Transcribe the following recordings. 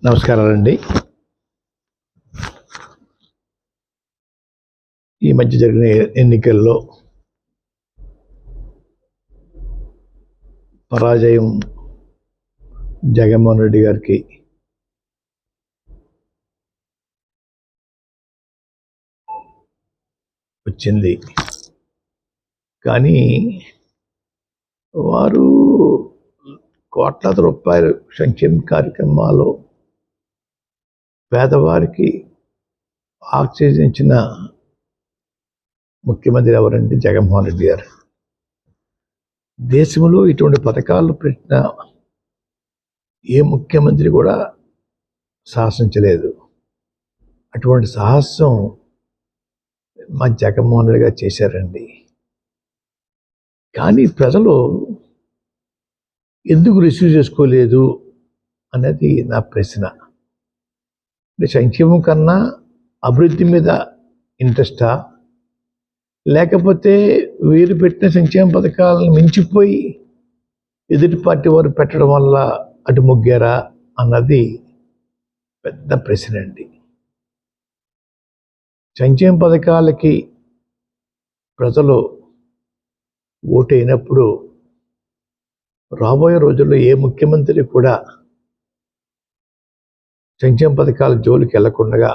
నమస్కారాలండి. ఈ మధ్య జరిగిన ఎన్నికల్లో పరాజయం జగన్మోహన్ రెడ్డి గారికి వచ్చింది. కానీ వారు కోట్లాది రూపాయలు సంక్షేమ కార్యక్రమాలు పేదవారికి ఆక్సిజన్ ముఖ్యమంత్రి ఎవరంటే జగన్మోహన్ రెడ్డి గారు. దేశంలో ఇటువంటి పథకాలు పెట్టిన ఏ ముఖ్యమంత్రి కూడా సాహసించలేదు. అటువంటి సాహసం మా జగన్మోహన్ రెడ్డి గారు చేశారండి. కానీ ప్రజలు ఎందుకు రిసీవ్ చేసుకోలేదు అనేది నా ప్రశ్న. సంక్షేమం కన్నా అభివృద్ధి మీద ఇంట్రెస్టా, లేకపోతే వీరు పెట్టిన సంక్షేమ పథకాలను మించిపోయి ఎదుటి పార్టీ వారు పెట్టడం వల్ల అటు మొగ్గారా అన్నది పెద్ద ప్రశ్న అండి. సంక్షేమ పథకాలకి ప్రజలు ఓటైనప్పుడు రాబోయే రోజుల్లో ఏ ముఖ్యమంత్రి కూడా సంక్షేమ పథకాల జోలికి వెళ్లకుండా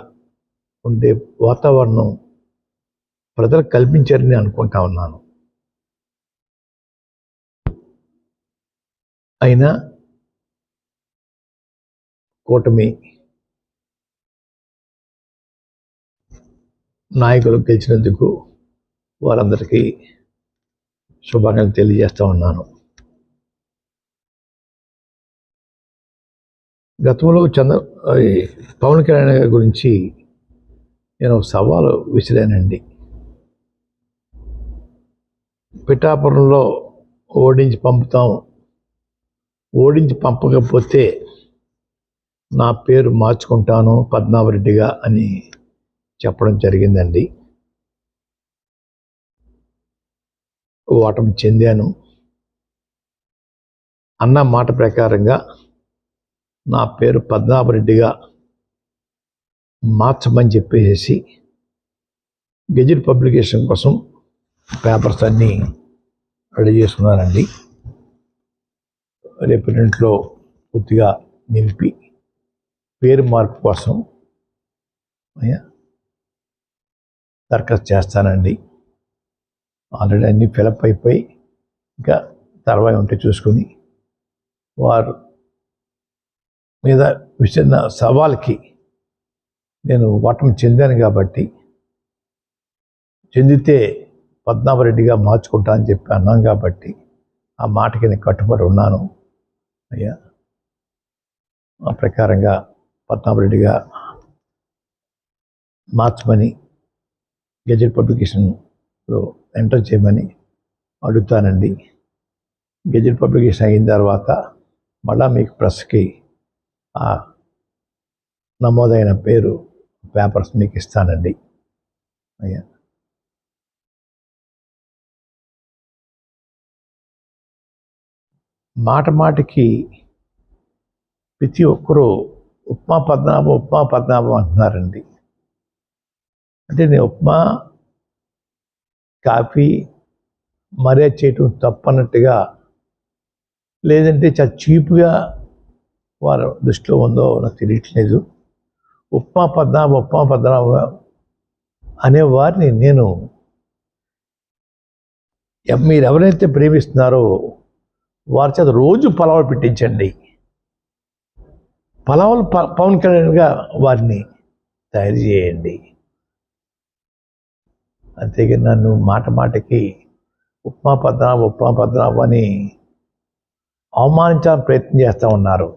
ఉండే వాతావరణం ప్రజలకు కల్పించారని అనుకుంటా ఉన్నాను. అయినా కూటమి నాయకులు గెలిచినందుకు వారందరికీ శుభాకాంక్షలు తెలియజేస్తా ఉన్నాను. గతంలో పవన్ కళ్యాణ్ గారి గురించి నేను సవాలు విసిరానండి. పిఠాపురంలో ఓడించి పంపకపోతే నా పేరు మార్చుకుంటాను పద్మనాభరెడ్డిగా అని చెప్పడం జరిగిందండి. ఓటమి చెందాను. అన్న మాట ప్రకారంగా నా పేరు పద్మనాభరెడ్డిగా మార్చమని చెప్పేసి గెజిట్ పబ్లికేషన్ కోసం పేపర్స్ అన్నీ రెడీ చేసుకున్నానండి. రేపు ఇంట్లో పూర్తిగా నింపి పేరు మార్పు కోసం దరఖాస్తు చేస్తానండి. ఆల్రెడీ అన్నీ ఫిలప్ అయిపోయి ఇంకా తర్వాత ఉంటే చూసుకుని వారు మీద విసిరిన సవాల్కి నేను ఓటమి చెందాను కాబట్టి, చెందితే పద్మనాభరెడ్డిగా మార్చుకుంటా అని చెప్పి అన్నాను కాబట్టి ఆ మాటకి నేను కట్టుబడి ఉన్నాను అయ్యా. ఆ ప్రకారంగా పద్మనాభరెడ్డిగా మార్చమని గెజెట్ పబ్లికేషన్లో ఎంటర్ చేయమని అడుగుతానండి. గెజెట్ పబ్లికేషన్ అయిన తర్వాత మళ్ళా మీకు ప్రెస్కి ఆ నమోదైన పేపర్స్ మీకు ఇస్తానండి అయ్యా. మాటికి ప్రతి ఒక్కరూ ఉప్మా పద్మనాభం అంటున్నారండి. అంటే నేను ఉప్మా కాఫీ మర్యాద చేయటం తప్పన్నట్టుగా, లేదంటే చాలా చీప్గా వారి దృష్టిలో ఉందో నాకు తెలియట్లేదు. ఉప్మా పద్మనాభం అనే వారిని నేను మీరు ఎవరైతే ప్రేమిస్తున్నారో వారి చేత రోజు పలావులు పెట్టించండి. పలావులు పవన్ కళ్యాణ్గా వారిని తయారు చేయండి. అంతేగాని నన్ను మాటికి ఉప్మా పద్మనాభం అని అవమానించాలని ప్రయత్నం చేస్తూ ఉన్నారు.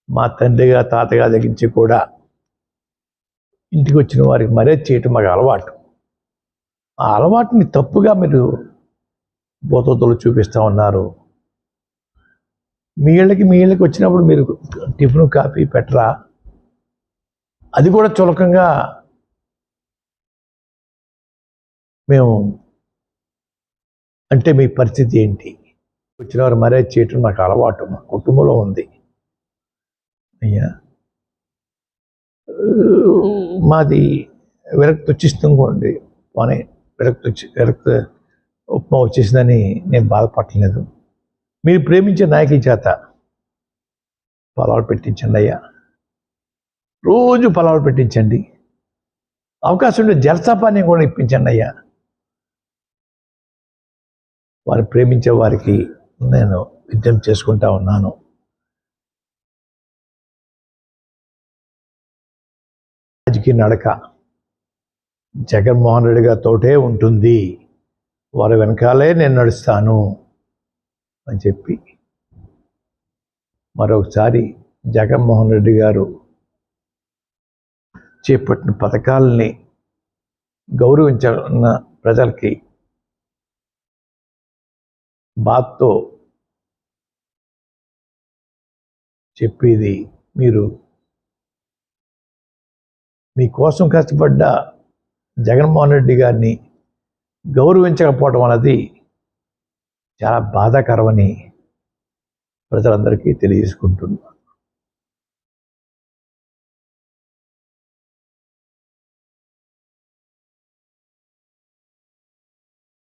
మా తండ్రిగా తాతగా దగ్గరించి కూడా ఇంటికి వచ్చిన వారికి మర్యాద చేయటం మాకు అలవాటు. ఆ అలవాటుని తప్పుగా మీరు బోతలు చూపిస్తూ ఉన్నారు. మీ ఇళ్ళకి వచ్చినప్పుడు మీరు టిఫిన్ కాఫీ పెట్టరా? అది కూడా చులకంగా మేము అంటే మీ పరిస్థితి ఏంటి? వచ్చిన వారు మర్యాద చేయటం మాకు అలవాటు, మా కుటుంబంలో ఉంది. అయ్యా మాది విరక్తి వచ్చిస్తుందండి, పోనీ విరక్తి ఉప్మా వచ్చేసిందని నేను బాధపడలేదు. మీరు ప్రేమించే నాయకుల చేత పొలాలు పెట్టించండి అయ్యా, రోజు పొలాలు పెట్టించండి. అవకాశం ఉంటే జలసపాన్ని కూడా ఇప్పించండి అయ్యా. వారు ప్రేమించే వారికి నేను యుద్ధం చేసుకుంటా ఉన్నాను. రాజకీయ నడక జగన్మోహన్ రెడ్డి గారితోటే ఉంటుంది, వారి వెనకాలే నేను నడుస్తాను అని చెప్పి మరొకసారి జగన్మోహన్ రెడ్డి గారు చేపట్టిన పథకాలని గౌరవించిన ప్రజలకి బాధతో చెప్పేది, మీరు మీకోసం కష్టపడ్డ జగన్మోహన్ రెడ్డి గారిని గౌరవించకపోవడం అన్నది చాలా బాధాకరమని ప్రజలందరికీ తెలియజేసుకుంటున్నాను.